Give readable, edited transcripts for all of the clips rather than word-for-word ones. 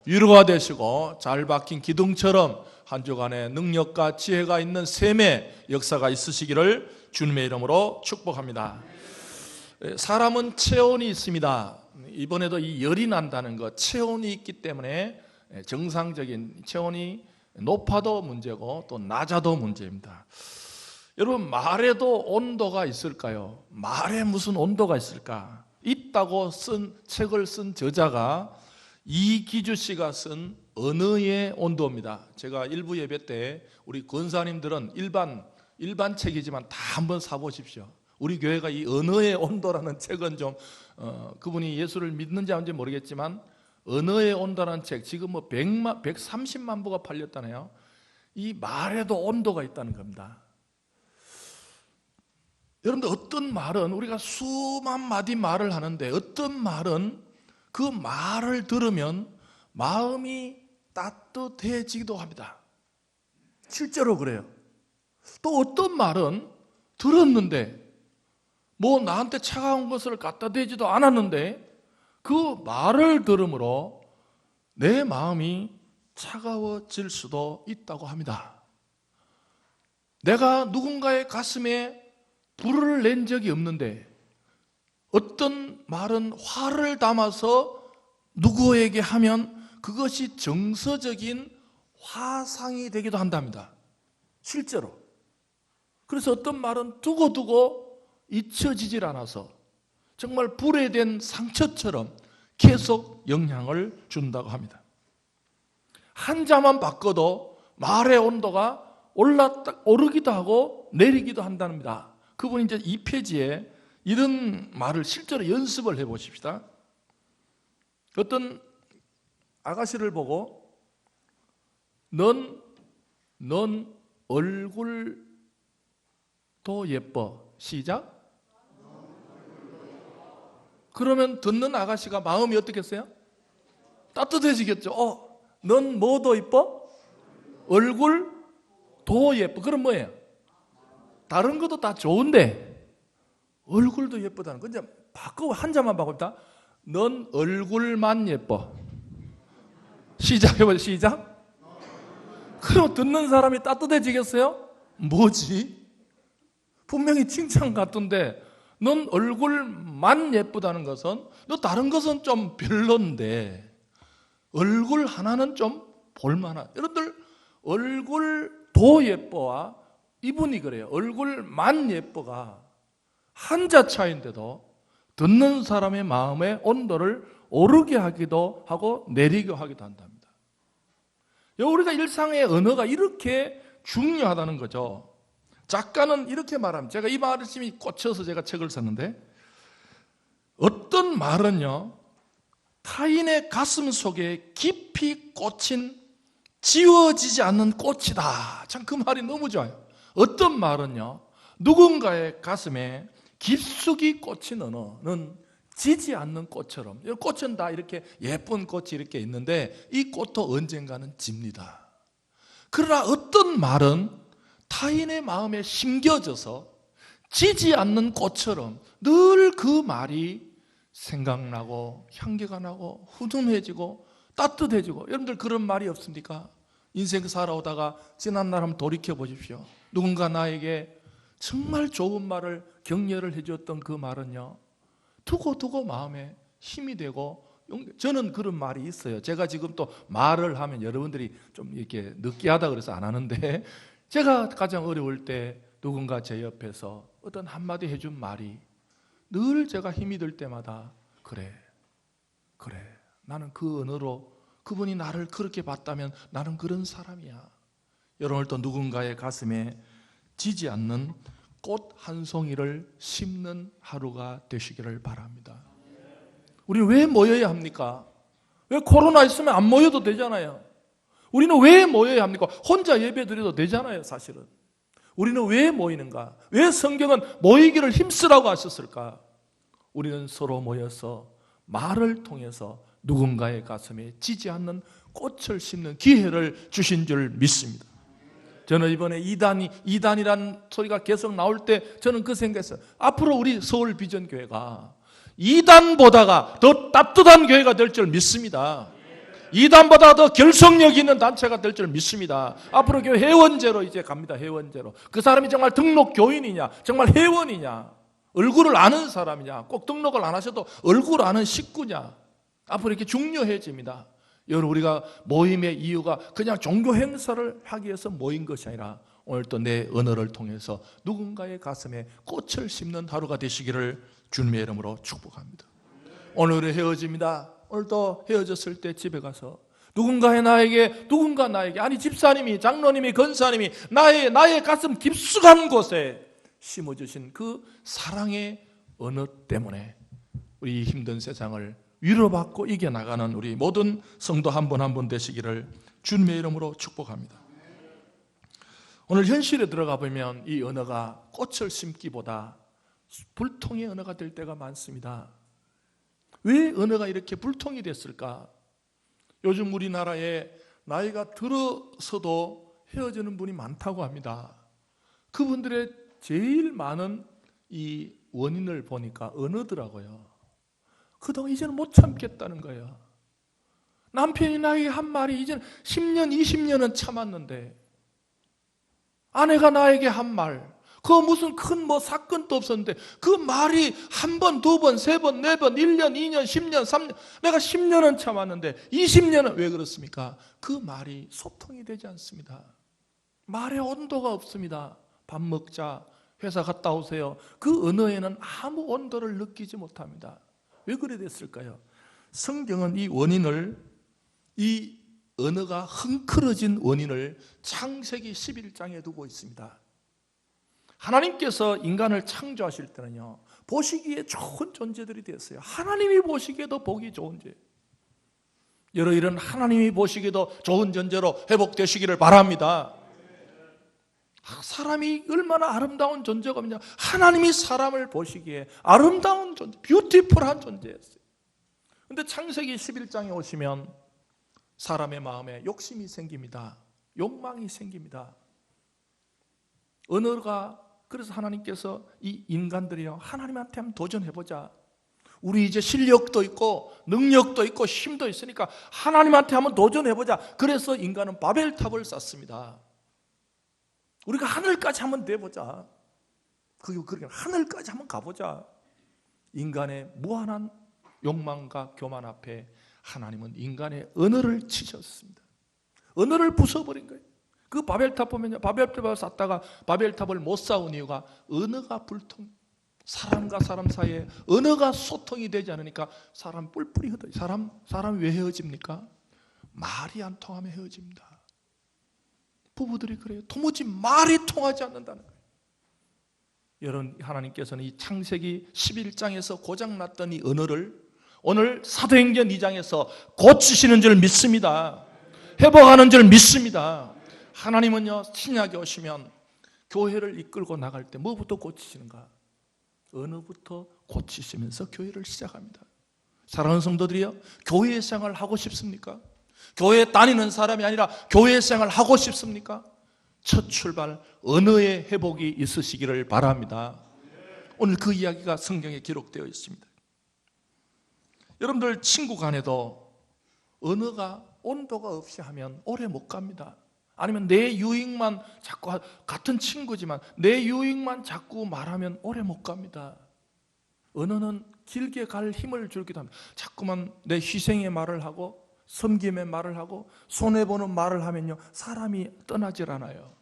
위로가 되시고 잘 박힌 기둥처럼 한 주간에 능력과 지혜가 있는 셈의 역사가 있으시기를 주님의 이름으로 축복합니다. 사람은 체온이 있습니다. 이번에도 이 열이 난다는 것, 체온이 있기 때문에 정상적인 체온이 높아도 문제고 또 낮아도 문제입니다. 여러분, 말에도 온도가 있을까요? 말에 무슨 온도가 있을까? 있다고 쓴 책을 쓴 저자가 이기주 씨가 쓴 언어의 온도입니다. 제가 일부 예배 때 우리 권사님들은 일반 책이지만 다 한번 사보십시오. 우리 교회가 이 언어의 온도라는 책은 좀 그분이 예수를 믿는지 아닌지 모르겠지만 언어의 온도라는 책 지금 뭐 130만 부가 팔렸다네요. 이 말에도 온도가 있다는 겁니다. 여러분들, 어떤 말은 우리가 수만 마디 말을 하는데 어떤 말은 그 말을 들으면 마음이 따뜻해지기도 합니다. 실제로 그래요. 또 어떤 말은 들었는데 뭐 나한테 차가운 것을 갖다 대지도 않았는데 그 말을 들음으로 내 마음이 차가워질 수도 있다고 합니다. 내가 누군가의 가슴에 불을 낸 적이 없는데 어떤 말은 화를 담아서 누구에게 하면 그것이 정서적인 화상이 되기도 한답니다. 실제로. 그래서 어떤 말은 두고두고 잊혀지질 않아서 정말 불에 된 상처처럼 계속 영향을 준다고 합니다. 한자만 바꿔도 말의 온도가 오르기도 하고 내리기도 한답니다. 그분이 이제 2페이지에 이런 말을 실제로 연습을 해보십시다. 어떤 아가씨를 보고 넌 얼굴도 예뻐. 시작. 그러면 듣는 아가씨가 마음이 어떻겠어요? 따뜻해지겠죠. 넌 뭐도 예뻐? 얼굴도 예뻐. 그럼 뭐예요? 다른 것도 다 좋은데 얼굴도 예쁘다는 거. 이제 바꾸고 한자만 바꿉니다. 넌 얼굴만 예뻐. 시작해보세요. 시작. 그럼 듣는 사람이 따뜻해지겠어요? 뭐지? 분명히 칭찬 같은데 넌 얼굴만 예쁘다는 것은 너 다른 것은 좀 별론데 얼굴 하나는 좀 볼만한. 여러분들, 얼굴도 예뻐와 이분이 그래요. 얼굴만 예뻐가 한자 차이인데도 듣는 사람의 마음의 온도를 오르게 하기도 하고 내리게 하기도 한답니다. 우리가 일상의 언어가 이렇게 중요하다는 거죠. 작가는 이렇게 말합니다. 제가 이 말씀이 꽂혀서 제가 책을 썼는데, 어떤 말은요 타인의 가슴 속에 깊이 꽂힌 지워지지 않는 꽃이다. 참 그 말이 너무 좋아요. 어떤 말은요 누군가의 가슴에 깊숙이 꽂힌 언어는 지지 않는 꽃처럼, 꽃은 다 이렇게 예쁜 꽃이 이렇게 있는데 이 꽃도 언젠가는 집니다. 그러나 어떤 말은 타인의 마음에 심겨져서 지지 않는 꽃처럼 늘 그 말이 생각나고 향기가 나고 훈훈해지고 따뜻해지고. 여러분들 그런 말이 없습니까? 인생 살아오다가 지난날 한번 돌이켜 보십시오. 누군가 나에게 정말 좋은 말을 격려를 해줬던 그 말은요 두고두고 마음에 힘이 되고. 저는 그런 말이 있어요. 제가 지금 또 말을 하면 여러분들이 좀 이렇게 느끼하다 그래서 안 하는데, 제가 가장 어려울 때 누군가 제 옆에서 어떤 한마디 해준 말이 늘 제가 힘이 들 때마다 그래 나는 그 언어로 그분이 나를 그렇게 봤다면 나는 그런 사람이야. 여러분, 또 누군가의 가슴에 지지 않는 꽃 한 송이를 심는 하루가 되시기를 바랍니다. 우리는 왜 모여야 합니까? 왜 코로나 있으면 안 모여도 되잖아요. 우리는 왜 모여야 합니까? 혼자 예배 드려도 되잖아요. 사실은 우리는 왜 모이는가? 왜 성경은 모이기를 힘쓰라고 하셨을까? 우리는 서로 모여서 말을 통해서 누군가의 가슴에 지지 않는 꽃을 심는 기회를 주신 줄 믿습니다. 저는 이번에 이단이라는 소리가 계속 나올 때 저는 그 생각했어요. 앞으로 우리 서울 비전교회가 이단보다가 더 따뜻한 교회가 될 줄 믿습니다. 이단보다 더 결속력 있는 단체가 될 줄 믿습니다. 앞으로 교회 회원제로 이제 갑니다. 회원제로. 그 사람이 정말 등록 교인이냐, 정말 회원이냐, 얼굴을 아는 사람이냐, 꼭 등록을 안 하셔도 얼굴 아는 식구냐, 앞으로 이렇게 중요해집니다. 여러분, 우리가 모임의 이유가 그냥 종교 행사를 하기 위해서 모인 것이 아니라 오늘 또 내 언어를 통해서 누군가의 가슴에 꽃을 심는 하루가 되시기를 주님의 이름으로 축복합니다. 오늘 헤어집니다. 오늘 또 헤어졌을 때 집에 가서 누군가 나에게 아니 집사님이, 장로님이, 권사님이 나의 가슴 깊숙한 곳에 심어주신 그 사랑의 언어 때문에 우리 힘든 세상을 위로받고 이겨나가는 우리 모든 성도 한 분 한 분 되시기를 주님의 이름으로 축복합니다. 오늘 현실에 들어가 보면 이 언어가 꽃을 심기보다 불통의 언어가 될 때가 많습니다. 왜 언어가 이렇게 불통이 됐을까? 요즘 우리나라에 나이가 들어서도 헤어지는 분이 많다고 합니다. 그분들의 제일 많은 이 원인을 보니까 언어더라고요. 그동안 이제는 못 참겠다는 거예요. 남편이 나에게 한 말이 이제는 10년, 20년은 참았는데 아내가 나에게 한 말, 그 무슨 큰 사건도 없었는데 그 말이 한 번, 두 번, 세 번, 네 번, 1년, 2년, 10년, 3년, 내가 10년은 참았는데 20년은 왜 그렇습니까? 그 말이 소통이 되지 않습니다. 말에 온도가 없습니다. 밥 먹자, 회사 갔다 오세요. 그 언어에는 아무 온도를 느끼지 못합니다. 왜 그래 됐을까요? 성경은 이 원인을, 이 언어가 흥크러진 원인을 창세기 11장에 두고 있습니다. 하나님께서 인간을 창조하실 때는요, 보시기에 좋은 존재들이 됐어요. 하나님이 보시기에도 보기 좋은 존재. 여러분은 하나님이 보시기에도 좋은 존재로 회복되시기를 바랍니다. 사람이 얼마나 아름다운 존재가 있냐. 하나님이 사람을 보시기에 아름다운 존재, 뷰티풀한 존재였어요. 그런데 창세기 11장에 오시면 사람의 마음에 욕심이 생깁니다. 욕망이 생깁니다. 언어가, 그래서 하나님께서 이 인간들이요, 하나님한테 한번 도전해보자. 우리 이제 실력도 있고 능력도 있고 힘도 있으니까 하나님한테 한번 도전해보자. 그래서 인간은 바벨탑을 쌓습니다. 우리가 하늘까지 한번 내보자. 그러니까 하늘까지 한번 가보자. 인간의 무한한 욕망과 교만 앞에 하나님은 인간의 언어를 치셨습니다. 언어를 부숴버린 거예요. 그 바벨탑 보면요, 바벨탑을 쌓다가 바벨탑을 못 쌓은 이유가 언어가 불통, 사람과 사람 사이에 언어가 소통이 되지 않으니까 사람 뿔뿔이 흩어져. 사람 왜 헤어집니까? 말이 안 통하면 헤어집니다. 부부들이 그래요. 도무지 말이 통하지 않는다는 거예요. 여러분, 하나님께서는 이 창세기 11장에서 고장났던 이 언어를 오늘 사도행전 2장에서 고치시는 줄 믿습니다. 회복하는 줄 믿습니다. 하나님은요, 신약에 오시면 교회를 이끌고 나갈 때 뭐부터 고치시는가? 언어부터 고치시면서 교회를 시작합니다. 사랑하는 성도들이요, 교회 생활을 하고 싶습니까? 교회에 다니는 사람이 아니라 교회 생활을 하고 싶습니까? 첫 출발 언어의 회복이 있으시기를 바랍니다. 오늘 그 이야기가 성경에 기록되어 있습니다. 여러분들 친구 간에도 언어가 온도가 없이 하면 오래 못 갑니다. 아니면 내 유익만 자꾸, 같은 친구지만 내 유익만 자꾸 말하면 오래 못 갑니다. 언어는 길게 갈 힘을 주기도 합니다. 자꾸만 내 희생의 말을 하고 섬김의 말을 하고 손해보는 말을 하면요, 사람이 떠나질 않아요.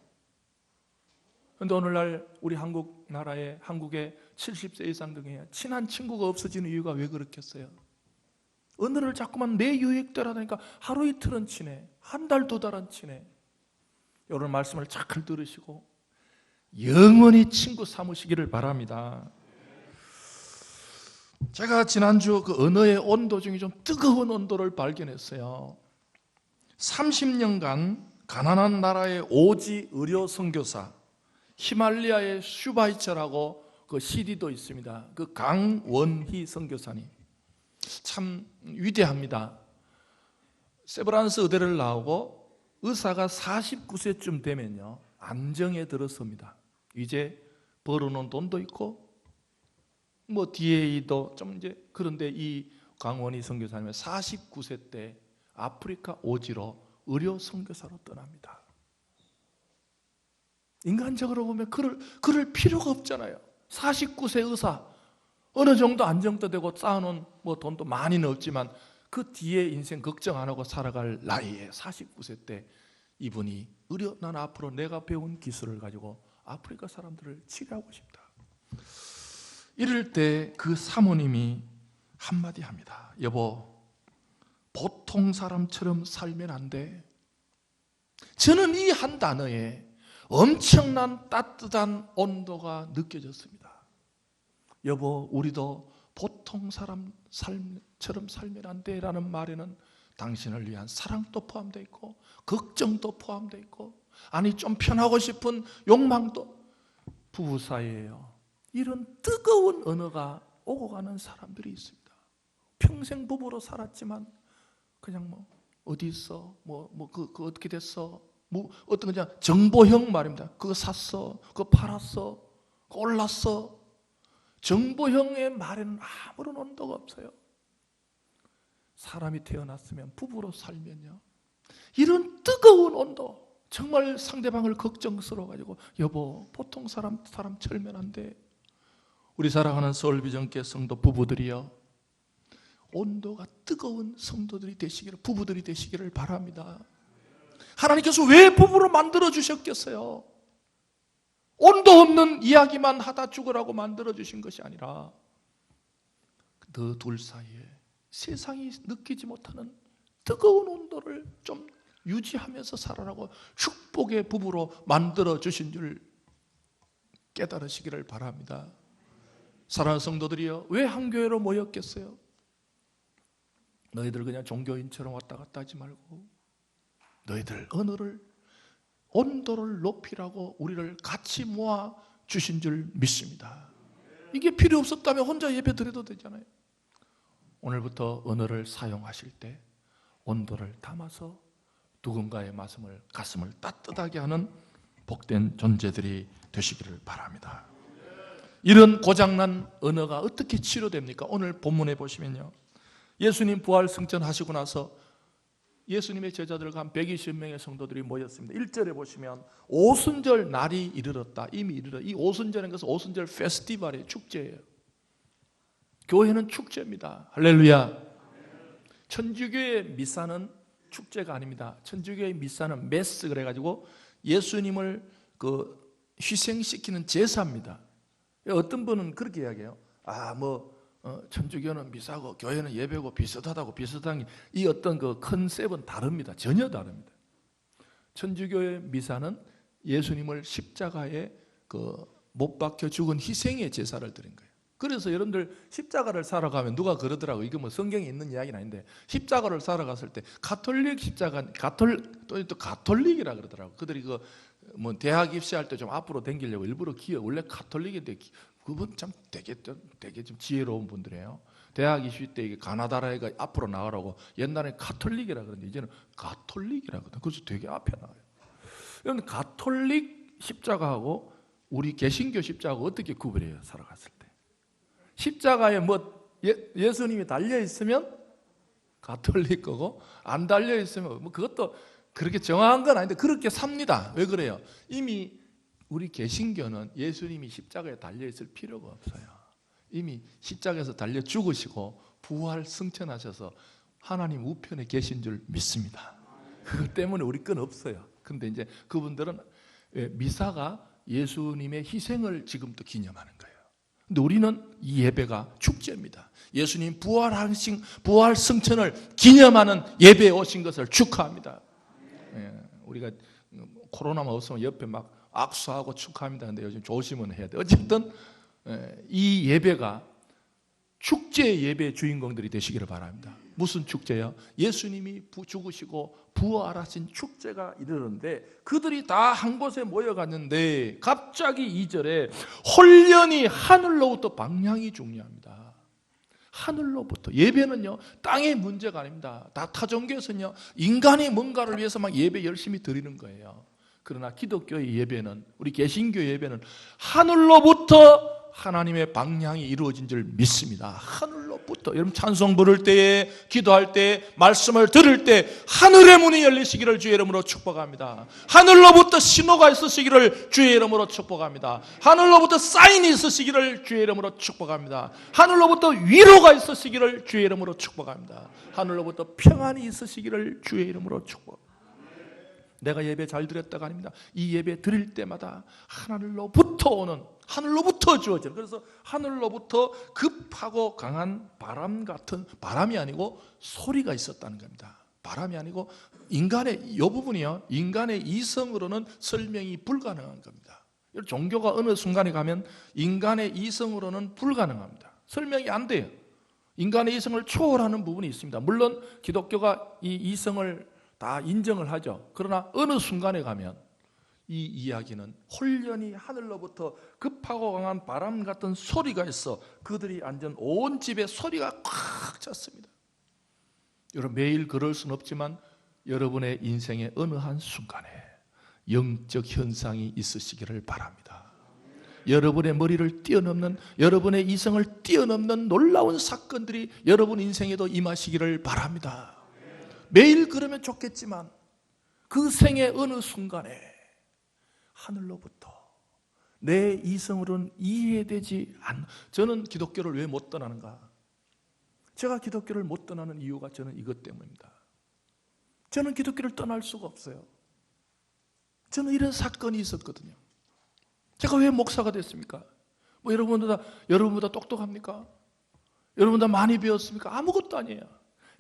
그런데 오늘날 우리 한국 나라에, 한국의 70세 이상 중에 친한 친구가 없어지는 이유가 왜 그렇겠어요? 언어를 자꾸만 내 유익대로 하니까 하루 이틀은 친해, 한 달, 두 달은 친해. 이런 말씀을 잘 들으시고 영원히 친구 삼으시기를 바랍니다. 제가 지난주 그 언어의 온도 중에 좀 뜨거운 온도를 발견했어요. 30년간 가난한 나라의 오지 의료 선교사, 히말라야의 슈바이처라고 그 CD도 있습니다. 그 강원희 선교사님 참 위대합니다. 세브란스 의대를 나오고 의사가 49세쯤 되면요, 안정에 들어섭니다. 이제 벌어놓은 돈도 있고 DA도 좀 이제, 그런데 이 강원희 선교사님은 49세 때 아프리카 오지로 의료 선교사로 떠납니다. 인간적으로 보면 그럴 필요가 없잖아요. 49세 의사, 어느 정도 안정도 되고 쌓아놓은 돈도 많이는 없지만 그 뒤에 인생 걱정 안 하고 살아갈 나이에 49세 때 이분이 난 앞으로 내가 배운 기술을 가지고 아프리카 사람들을 치료하고 싶다. 이럴 때 그 사모님이 한마디 합니다. 여보, 보통 사람처럼 살면 안 돼. 저는 이 한 단어에 엄청난 따뜻한 온도가 느껴졌습니다. 여보, 우리도 보통 사람처럼 살면 안 돼 라는 말에는 당신을 위한 사랑도 포함되어 있고 걱정도 포함되어 있고 아니 좀 편하고 싶은 욕망도. 부부 사이에요, 이런 뜨거운 언어가 오고 가는 사람들이 있습니다. 평생 부부로 살았지만 그냥 어디 있어? 그 어떻게 됐어? 어떤 그냥 정보형 말입니다. 그거 샀어? 그거 팔았어? 그거 올랐어? 정보형의 말에는 아무런 온도가 없어요. 사람이 태어났으면 부부로 살면요, 이런 뜨거운 온도, 정말 상대방을 걱정스러워가지고 여보, 보통 사람 철면 안 돼. 우리 사랑하는 서울비전교회 성도 부부들이요, 온도가 뜨거운 성도들이 되시기를, 부부들이 되시기를 바랍니다. 하나님께서 왜 부부로 만들어 주셨겠어요? 온도 없는 이야기만 하다 죽으라고 만들어 주신 것이 아니라 너 둘 사이에 세상이 느끼지 못하는 뜨거운 온도를 좀 유지하면서 살아라고 축복의 부부로 만들어 주신 줄 깨달으시기를 바랍니다. 사랑하는 성도들이요, 왜 한 교회로 모였겠어요? 너희들 그냥 종교인처럼 왔다 갔다 하지 말고 너희들 온도를 높이라고 우리를 같이 모아 주신 줄 믿습니다. 이게 필요 없었다면 혼자 예배 드려도 되잖아요. 오늘부터 언어를 사용하실 때 온도를 담아서 누군가의 가슴을 따뜻하게 하는 복된 존재들이 되시기를 바랍니다. 이런 고장난 언어가 어떻게 치료됩니까? 오늘 본문에 보시면요, 예수님 부활 승천하시고 나서 예수님의 제자들과 한 120명의 성도들이 모였습니다. 1절에 보시면 오순절 날이 이르렀다. 이미 이르러. 이 오순절인 것은 오순절 페스티벌이에요. 축제예요. 교회는 축제입니다. 할렐루야. 천주교의 미사는 축제가 아닙니다. 천주교의 미사는 메스 그래가지고 예수님을 희생시키는 제사입니다. 어떤 분은 그렇게 이야기해요. 천주교는 미사고 교회는 예배고 비슷하다고. 비슷한 이 어떤 그 컨셉은 다릅니다. 전혀 다릅니다. 천주교의 미사는 예수님을 십자가에 못 박혀 죽은 희생의 제사를 드린 거예요. 그래서 여러분들 십자가를 살아가면 누가 그러더라고요. 이거 성경에 있는 이야기는 아닌데 십자가를 살아갔을 때 가톨릭 십자가, 또 가톨릭이라 그러더라고요. 그들이 대학 입시할 때 좀 앞으로 당기려고 일부러 원래 가톨릭인데 그분 참 되게 좀 지혜로운 분들이에요. 대학 입시 때 이게 가나다라가 앞으로 나가라고 옛날에 가톨릭이라 그러는데 이제는 가톨릭이라 그러거든요. 그래서 되게 앞에 나와요. 여러분, 가톨릭 십자가하고 우리 개신교 십자가하고 어떻게 구별해요? 살아갔을 때 십자가에 예수님이 달려 있으면 가톨릭 거고 안 달려 있으면 그것도 그렇게 정확한 건 아닌데 그렇게 삽니다. 왜 그래요? 이미 우리 개신교는 예수님이 십자가에 달려 있을 필요가 없어요. 이미 십자가에서 달려 죽으시고 부활 승천하셔서 하나님 우편에 계신 줄 믿습니다. 그것 때문에 우리 건 없어요. 근데 이제 그분들은 미사가 예수님의 희생을 지금도 기념하는 거예요. 근데 우리는 이 예배가 축제입니다. 예수님 부활 승천을 기념하는 예배에 오신 것을 축하합니다. 우리가 코로나만 없으면 옆에 막 악수하고 축하합니다. 근데 요즘 조심은 해야 돼. 어쨌든 이 예배가 축제의 예배의 주인공들이 되시기를 바랍니다. 무슨 축제요? 예수님이 죽으시고 부활하신 축제가 이르는데 그들이 다 한 곳에 모여갔는데 갑자기 2절에 홀연히 하늘로부터 방향이 중요합니다. 하늘로부터. 예배는요 땅의 문제가 아닙니다. 다 타종교에서는요 인간이 뭔가를 위해서 막 예배 열심히 드리는 거예요. 그러나 기독교의 예배는, 우리 개신교 예배는 하늘로부터 하나님의 방향이 이루어진 줄 믿습니다. 하늘로 하늘로부터, 여러분 찬송 부를 때에, 기도할 때, 말씀을 들을 때 하늘의 문이 열리시기를 주의 이름으로 축복합니다. 하늘로부터 신호가 있으시기를 주의 이름으로 축복합니다. 하늘로부터 사인이 있으시기를 주의 이름으로 축복합니다. 하늘로부터 위로가 있으시기를 주의 이름으로 축복합니다. 하늘로부터 평안이 있으시기를 주의 이름으로 축복합니다. 내가 예배 잘 드렸다가 아닙니다. 이 예배 드릴 때마다 하늘로부터 오는, 하늘로부터 주어지는, 그래서 하늘로부터 급하고 강한 바람 같은, 바람이 아니고 소리가 있었다는 겁니다. 바람이 아니고 인간의 이 부분이요, 인간의 이성으로는 설명이 불가능한 겁니다. 종교가 어느 순간에 가면 인간의 이성으로는 불가능합니다. 설명이 안 돼요. 인간의 이성을 초월하는 부분이 있습니다. 물론 기독교가 이 이성을 다 인정을 하죠. 그러나 어느 순간에 가면 이 이야기는 홀연히 하늘로부터 급하고 강한 바람 같은 소리가 있어 그들이 앉은 온 집에 소리가 꽉 찼습니다. 여러분, 매일 그럴 수는 없지만 여러분의 인생의 어느 한 순간에 영적 현상이 있으시기를 바랍니다. 여러분의 머리를 뛰어넘는, 여러분의 이성을 뛰어넘는 놀라운 사건들이 여러분 인생에도 임하시기를 바랍니다. 매일 그러면 좋겠지만 그 생의 어느 순간에 하늘로부터 내 이성으로는 이해되지 않는, 저는 기독교를 왜 못 떠나는가? 제가 기독교를 못 떠나는 이유가 저는 이것 때문입니다. 저는 기독교를 떠날 수가 없어요. 저는 이런 사건이 있었거든요. 제가 왜 목사가 됐습니까? 뭐 여러분보다 똑똑합니까? 여러분보다 많이 배웠습니까? 아무것도 아니에요.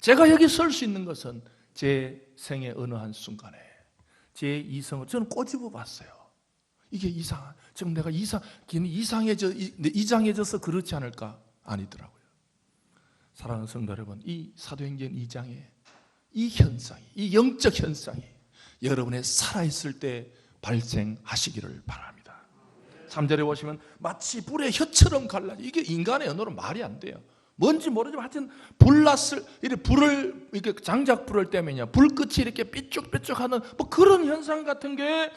제가 여기 설 수 있는 것은 제 생의 어느 한 순간에 제 이성을 저는 꼬집어 봤어요. 이게 이상한, 지금 내가 이상해져서 그렇지 않을까? 아니더라고요. 사랑하는 성도 여러분, 이 사도행전 2장에 이 현상이, 이 영적 현상이 여러분의 살아있을 때 발생하시기를 바랍니다. 3절에 보시면 마치 불의 혀처럼 갈라지, 이게 인간의 언어로 말이 안 돼요. 뭔지 모르지만 하여튼 불났을, 이렇게 불을, 이렇게 장작불을 떼면요, 불끝이 이렇게 삐쭉삐쭉하는 뭐 그런 현상 같은 게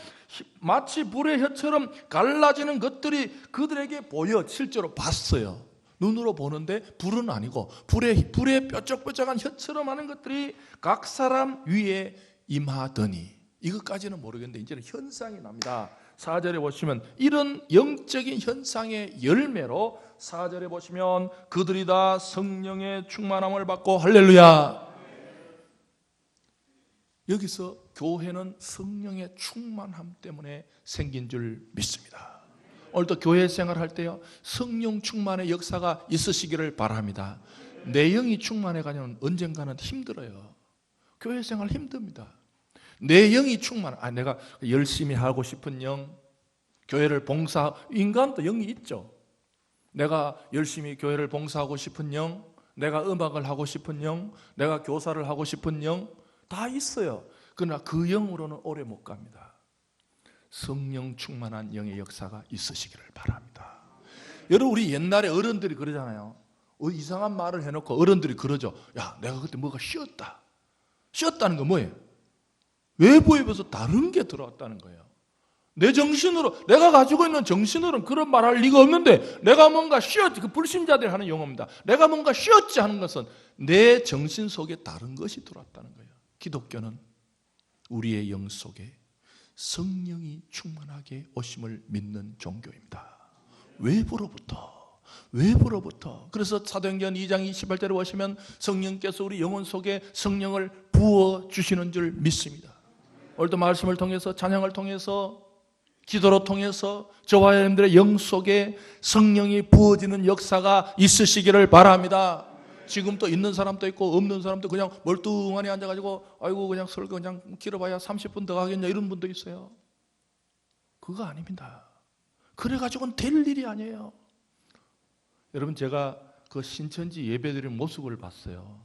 마치 불의 혀처럼 갈라지는 것들이 그들에게 보여, 실제로 봤어요. 눈으로 보는데 불은 아니고 불의 뾰족뾰족한 혀처럼 하는 것들이 각 사람 위에 임하더니, 이것까지는 모르겠는데 이제는 현상이 납니다. 4절에 보시면 이런 영적인 현상의 열매로 4절에 보시면 그들이 다 성령의 충만함을 받고, 할렐루야. 여기서 교회는 성령의 충만함 때문에 생긴 줄 믿습니다. 오늘도 교회 생활할 때요, 성령 충만의 역사가 있으시기를 바랍니다. 내 영이 충만해가면 언젠가는 힘들어요. 교회 생활 힘듭니다. 내 영이 충만, 내가 열심히 하고 싶은 영, 교회를 인간도 영이 있죠. 내가 열심히 교회를 봉사하고 싶은 영, 내가 음악을 하고 싶은 영, 내가 교사를 하고 싶은 영, 다 있어요. 그러나 그 영으로는 오래 못 갑니다. 성령 충만한 영의 역사가 있으시기를 바랍니다. 여러분, 우리 옛날에 어른들이 그러잖아요. 이상한 말을 해놓고 어른들이 그러죠. 야, 내가 그때 뭐가 쉬었다. 쉬었다는 건 뭐예요? 외부에 비해서 다른 게 들어왔다는 거예요. 내 정신으로, 내가 가지고 있는 정신으로는 그런 말 할 리가 없는데 내가 뭔가 쉬었지, 그 불신자들이 하는 용어입니다. 내가 뭔가 쉬었지 하는 것은 내 정신 속에 다른 것이 들어왔다는 거예요. 기독교는 우리의 영 속에 성령이 충만하게 오심을 믿는 종교입니다. 외부로부터. 그래서 사도행전 2장 28절에 보시면 성령께서 우리 영혼 속에 성령을 부어주시는 줄 믿습니다. 오늘도 말씀을 통해서, 찬양을 통해서, 기도로 통해서 저와 여러분들의 영 속에 성령이 부어지는 역사가 있으시기를 바랍니다. 지금 또 있는 사람도 있고 없는 사람도 그냥 멀뚱하니 앉아가지고 아이고 그냥 설교 그냥 길어봐야 30분 더 가겠냐 이런 분도 있어요. 그거 아닙니다. 그래가지고는 될 일이 아니에요. 여러분, 제가 그 신천지 예배드리는 모습을 봤어요.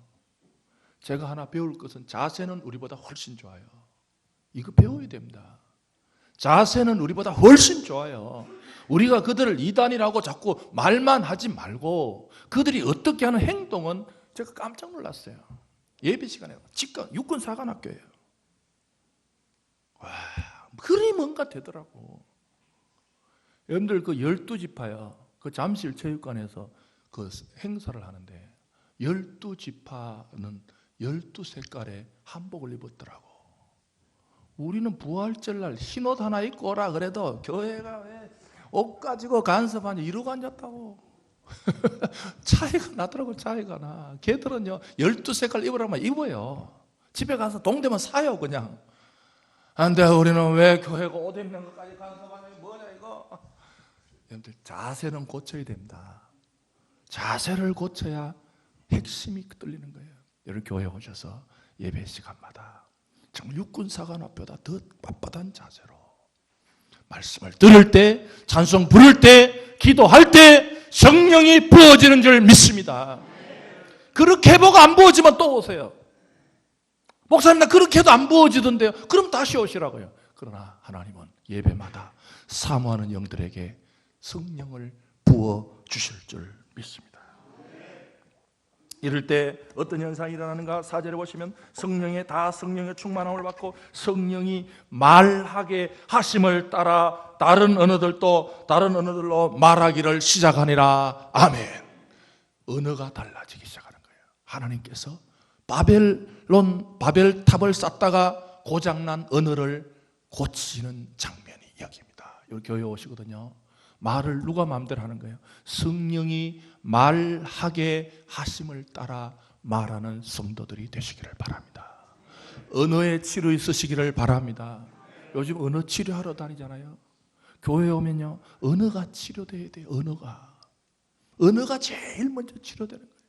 제가 하나 배울 것은 자세는 우리보다 훨씬 좋아요. 이거 배워야 됩니다. 자세는 우리보다 훨씬 좋아요. 우리가 그들을 이단이라고 자꾸 말만 하지 말고 그들이 어떻게 하는 행동은 제가 깜짝 놀랐어요. 예배 시간에 직관 육군사관학교예요. 와, 그리 뭔가 되더라고. 여러분들 그 12지파요, 그 잠실 체육관에서 그 행사를 하는데 12지파는 12색깔의 한복을 입었더라고. 우리는 부활절날 흰옷 하나 입고 오라 그래도 교회가 왜 옷 가지고 간섭하냐 이러고 앉았다고. 차이가 나더라고. 차이가 나. 걔들은요 12색깔 입으라면 입어요. 집에 가서 동대문 사요 그냥. 안돼 우리는 왜 교회가 옷 입는 것까지 간섭하냐 뭐냐 이거. 여러분들 자세는 고쳐야 됩니다. 자세를 고쳐야 핵심이 뚫리는 거예요. 여러분 교회 오셔서 예배 시간마다 정말 육군사관 앞보다 더 빳빳한 자세로 말씀을 들을 때, 찬송 부를 때, 기도할 때 성령이 부어지는 줄 믿습니다. 그렇게 해보고 안 부어지면 또 오세요. 목사님 나 그렇게 해도 안 부어지던데요. 그럼 다시 오시라고요. 그러나 하나님은 예배마다 사모하는 영들에게 성령을 부어주실 줄 믿습니다. 이럴 때 어떤 현상이 일어나는가? 4절에 보시면 성령의 충만함을 받고 성령이 말하게 하심을 따라 다른 언어들로 말하기를 시작하니라. 아멘. 언어가 달라지기 시작하는 거예요. 하나님께서 바벨탑을 쌓다가 고장난 언어를 고치는 장면이 여기입니다. 여기 교회 오시거든요. 말을 누가 마음대로 하는 거예요? 성령이 말하게 하심을 따라 말하는 성도들이 되시기를 바랍니다. 언어에 치료 있으시기를 바랍니다. 요즘 언어 치료하러 다니잖아요. 교회 오면요 언어가 치료돼야 돼요. 언어가 제일 먼저 치료되는 거예요.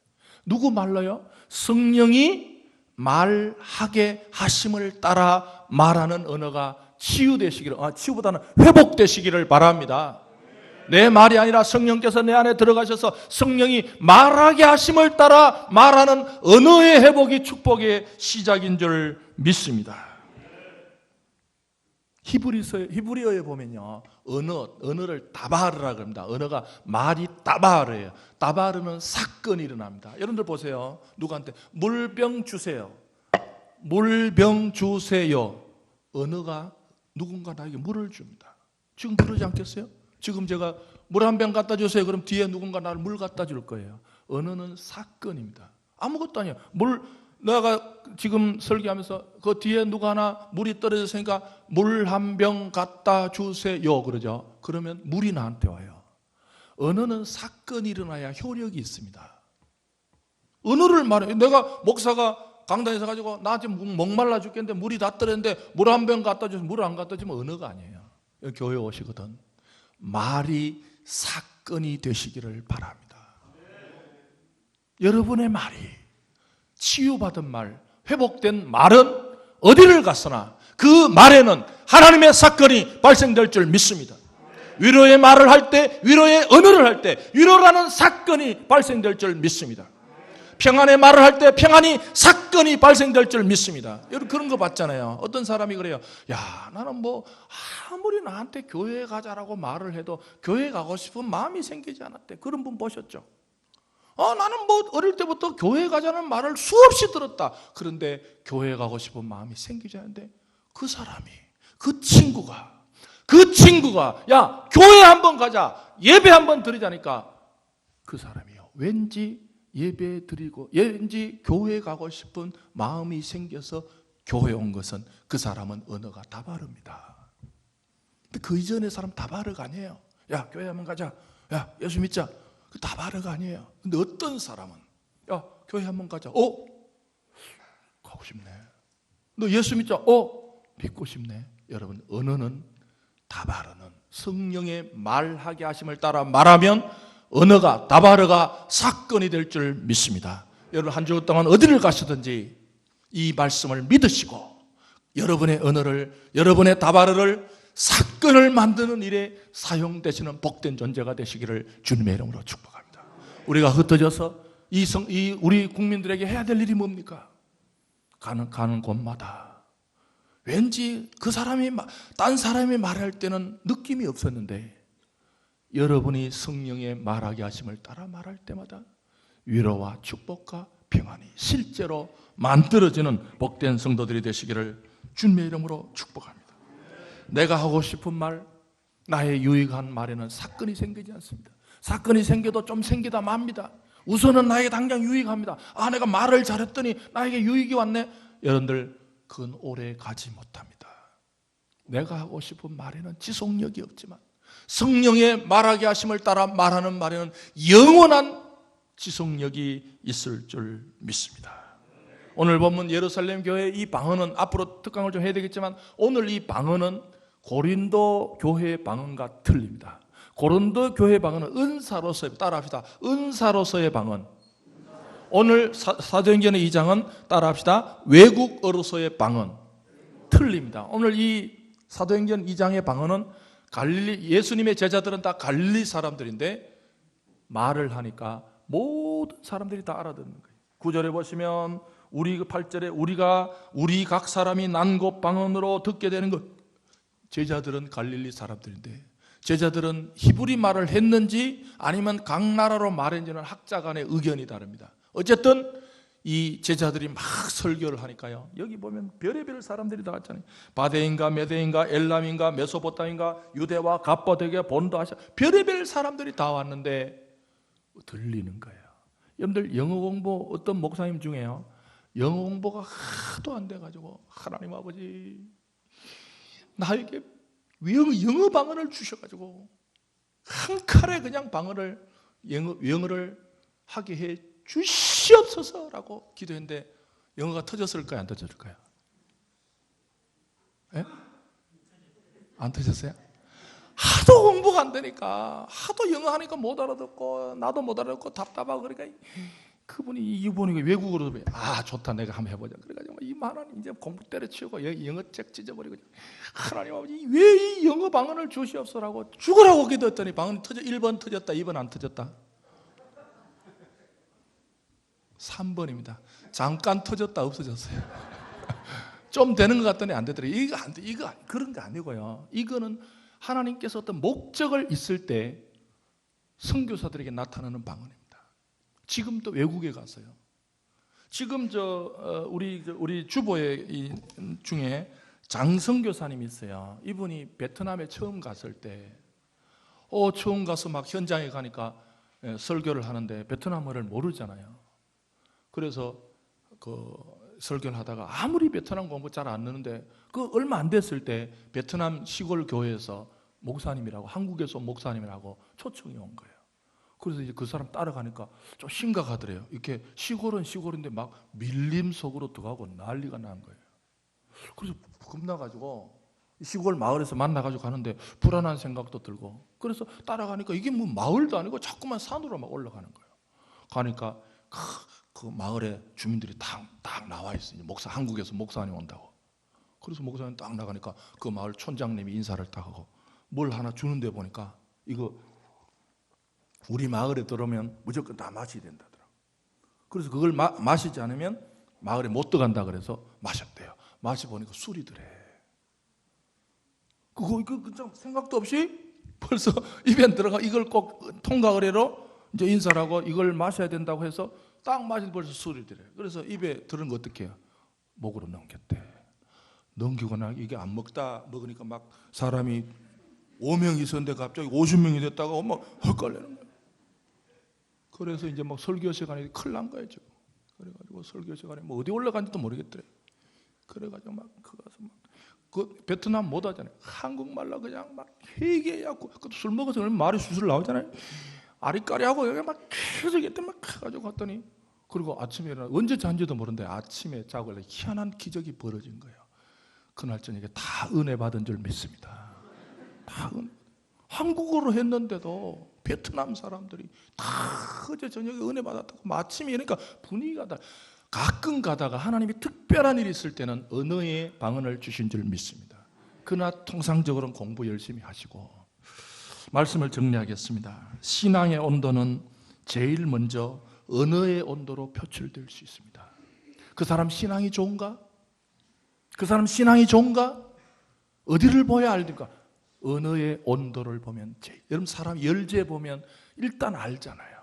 누구 말로요? 성령이 말하게 하심을 따라 말하는 언어가 치유보다는 회복되시기를 바랍니다. 내 말이 아니라 성령께서 내 안에 들어가셔서 성령이 말하게 하심을 따라 말하는 언어의 회복이 축복의 시작인 줄 믿습니다. 히브리어에 보면요 언어를 다바르라 그럽니다. 언어가 말이 다바르예요. 다바르는 사건이 일어납니다. 여러분들 보세요. 누구한테 물병 주세요. 언어가 누군가 나에게 물을 줍니다. 지금 그러지 않겠어요? 지금 제가 물 한 병 갖다 주세요. 그럼 뒤에 누군가 나를 물 갖다 줄 거예요. 언어는 사건입니다. 아무것도 아니에요. 내가 지금 설교하면서 그 뒤에 누가 하나 물이 떨어졌으니까 물 한 병 갖다 주세요 그러죠. 그러면 물이 나한테 와요. 언어는 사건이 일어나야 효력이 있습니다. 언어를 말해요. 내가 목사가 강단에서 가지고 나 지금 목말라 죽겠는데 물이 다 떨어졌는데 물 한 병 갖다 주세요. 물 안 갖다 주면 언어가 아니에요. 여기 교회 오시거든. 말이 사건이 되시기를 바랍니다. 여러분의 말이 치유받은 말, 회복된 말은 어디를 갔으나 그 말에는 하나님의 사건이 발생될 줄 믿습니다. 위로의 말을 할 때, 위로의 언어를 할 때 위로라는 사건이 발생될 줄 믿습니다. 평안의 말을 할 때 평안이 사건이 발생될 줄 믿습니다. 여러분 그런 거 봤잖아요. 어떤 사람이 그래요. 야 나는 아무리 나한테 교회 가자라고 말을 해도 교회 가고 싶은 마음이 생기지 않았대. 그런 분 보셨죠? 나는 어릴 때부터 교회 가자는 말을 수없이 들었다. 그런데 교회 가고 싶은 마음이 생기지 않는데 그 사람이 그 친구가 야 교회 한번 가자 예배 한번 드리자니까 그 사람이요 왠지 예배 드리고 왠지 교회 가고 싶은 마음이 생겨서 교회 온 것은 그 사람은 언어가 다바르입니다. 근데 그 이전의 사람 다바르가 아니에요. 야 교회 한번 가자. 야 예수 믿자. 그 다바르가 아니에요. 근데 어떤 사람은 야 교회 한번 가자. 가고 싶네. 너 예수 믿자. 믿고 싶네. 여러분 언어는 다바르는 성령의 말하게 하심을 따라 말하면 언어가 다바르가 사건이 될 줄 믿습니다. 여러분 한 주 동안 어디를 가시든지 이 말씀을 믿으시고 여러분의 언어를 여러분의 다바르를 사건을 만드는 일에 사용되시는 복된 존재가 되시기를 주님의 이름으로 축복합니다. 우리가 흩어져서 우리 국민들에게 해야 될 일이 뭡니까? 가는 곳마다 왠지 딴 사람이 말할 때는 느낌이 없었는데 여러분이 성령의 말하게 하심을 따라 말할 때마다 위로와 축복과 평안이 실제로 만들어지는 복된 성도들이 되시기를 주님의 이름으로 축복합니다. 내가 하고 싶은 말, 나의 유익한 말에는 사건이 생기지 않습니다. 사건이 생겨도 좀 생기다 맙니다. 우선은 나에게 당장 유익합니다. 내가 말을 잘했더니 나에게 유익이 왔네. 여러분들, 그건 오래 가지 못합니다. 내가 하고 싶은 말에는 지속력이 없지만 성령의 말하게 하심을 따라 말하는 말에는 영원한 지속력이 있을 줄 믿습니다. 오늘 보면 예루살렘 교회 이 방언은, 앞으로 특강을 좀 해야 되겠지만 오늘 이 방언은 고린도 교회의 방언과 틀립니다. 고린도 교회의 방언은 은사로서의, 따라합시다, 은사로서의 방언. 오늘 사도행전의 2장은 따라합시다, 외국어로서의 방언. 틀립니다. 오늘 이 사도행전 2장의 방언은 갈릴리, 예수님의 제자들은 다 갈릴리 사람들인데 말을 하니까 모든 사람들이 다 알아듣는 거예요. 9절에 보시면 우리 8절에 우리 각 사람이 난 곳 방언으로 듣게 되는 것. 제자들은 갈릴리 사람들인데 제자들은 히브리 말을 했는지 아니면 각 나라로 말했는지는 학자 간의 의견이 다릅니다. 어쨌든 이 제자들이 막 설교를 하니까요, 여기 보면 별의별 사람들이 다 왔잖아요. 바데인가 메데인가 엘람인가 메소포타인가 유대와 갑바데게 본도 아시아, 별의별 사람들이 다 왔는데 들리는 거예요. 여러분들 영어 공부, 어떤 목사님 중에요, 영어 공부가 하도 안 돼가지고 하나님 아버지 나에게 영어 방언을 주셔가지고 한 칼에 그냥 방언을, 영어를 하게 해 주시옵소서라고 기도했는데 영어가 터졌을까요? 안 터졌을까요? 예? 안 터졌어요? 하도 공부가 안 되니까, 하도 영어 하니까 못 알아듣고 나도 못 알아듣고 답답하고, 그러니까 이분이 외국어로 좋다, 내가 한번 해보자. 그래가지고 이 만원 이제 공부 때려치우고 영어책 찢어버리고, 하나님 아버지 왜 이 영어 방언을 주시옵소라고 죽으라고 기도했더니 방언이 1번 터졌다, 2번 안 터졌다, 3번입니다. 잠깐 터졌다, 없어졌어요. 좀 되는 것 같더니 안 되더래요. 이거 안 돼, 이거 그런 게 아니고요. 이거는 하나님께서 어떤 목적을 있을 때 선교사들에게 나타나는 방언입니다. 지금도 외국에 갔어요. 지금 우리 주보에 중에 장성교사님이 있어요. 이분이 베트남에 처음 갔을 때, 처음 가서 막 현장에 가니까 설교를 하는데 베트남어를 모르잖아요. 그래서 설교를 하다가 아무리 베트남 공부 잘 안 느는데 얼마 안 됐을 때 베트남 시골 교회에서 목사님이라고, 한국에서 온 목사님이라고 초청이 온 거예요. 그래서 이제 그 사람 따라가니까 좀 심각하더래요. 이렇게 시골은 시골인데 막 밀림 속으로 들어가고 난리가 난 거예요. 그래서 겁나가지고 시골 마을에서 만나가지고 가는데 불안한 생각도 들고, 그래서 따라가니까 이게 뭐 마을도 아니고 자꾸만 산으로 막 올라가는 거예요. 가니까 그 마을에 주민들이 딱 나와 있어요. 한국에서 목사님 온다고. 그래서 목사님 딱 나가니까 그 마을 촌장님이 인사를 딱 하고 뭘 하나 주는데 보니까 이거 우리 마을에 들어오면 무조건 다 마셔야 된다더라고. 그래서 그걸 마시지 않으면 마을에 못 들어간다 그래서 마셨대요. 마셔보니까 술이더래. 그거 생각도 없이 벌써 입에 들어가 이걸 꼭 통과 의례로 이제 인사를 하고 이걸 마셔야 된다고 해서 딱 마시면 벌써 술이더래. 그래서 입에 들은 거 어떻게 해요? 목으로 넘겼대. 넘기고 나 이게 안 먹으니까 막 사람이 5명이 있었는데 갑자기 50명이 됐다가 막 헛갈리는 거예요. 그래서 이제 막 설교 시간에 큰일 난 거예요, 지금. 그래가지고 설교 시간에 뭐 어디 올라간지도 모르겠더래. 그래가지고 막 가서 그 베트남 못 하잖아요. 한국말로 그냥 막 회개하고, 그것도 술 먹어서 말이 술술 나오잖아요. 아리까리하고 여기 막 계속 이때 막 가지고 갔더니, 그리고 아침에 일어나 언제 잔지도 모르는데 아침에 자고 희한한 기적이 벌어진 거예요. 그날 저녁에 다 은혜 받은 줄 믿습니다. 다 한국어로 했는데도 베트남 사람들이 다 어제 저녁에 은혜 받았다고. 아침에 그러니까 분위기가 다. 가끔 가다가 하나님이 특별한 일이 있을 때는 언어의 방언을 주신 줄 믿습니다. 그러나 통상적으로는 공부 열심히 하시고. 말씀을 정리하겠습니다. 신앙의 온도는 제일 먼저 언어의 온도로 표출될 수 있습니다. 그 사람 신앙이 좋은가? 그 사람 신앙이 좋은가? 어디를 보야 알까? 언어의 온도를 보면 여러분 사람 열재 보면 일단 알잖아요.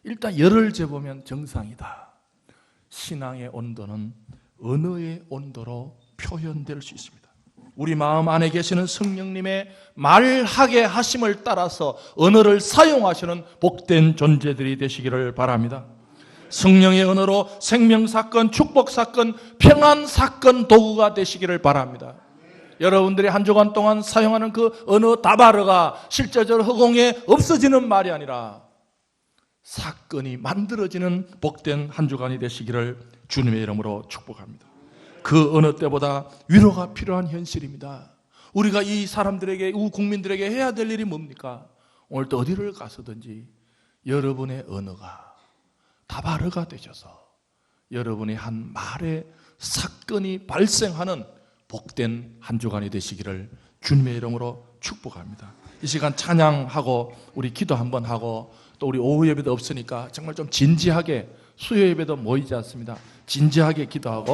일단 열을 재보면 정상이다. 신앙의 온도는 언어의 온도로 표현될 수 있습니다. 우리 마음 안에 계시는 성령님의 말하게 하심을 따라서 언어를 사용하시는 복된 존재들이 되시기를 바랍니다. 성령의 언어로 생명사건, 축복사건, 평안사건 도구가 되시기를 바랍니다. 여러분들이 한 주간 동안 사용하는 그 언어 다바르가 실제적으로 허공에 없어지는 말이 아니라 사건이 만들어지는 복된 한 주간이 되시기를 주님의 이름으로 축복합니다. 그 어느 때보다 위로가 필요한 현실입니다. 우리가 이 사람들에게, 이 국민들에게 해야 될 일이 뭡니까? 오늘 또 어디를 가서든지 여러분의 언어가 다바르가 되셔서 여러분이 한 말에 사건이 발생하는 복된 한 주간이 되시기를 주님의 이름으로 축복합니다. 이 시간 찬양하고 우리 기도 한번 하고 또 우리 오후 예배도 없으니까 정말 좀 진지하게 수요 예배도 모이지 않습니다. 진지하게 기도하고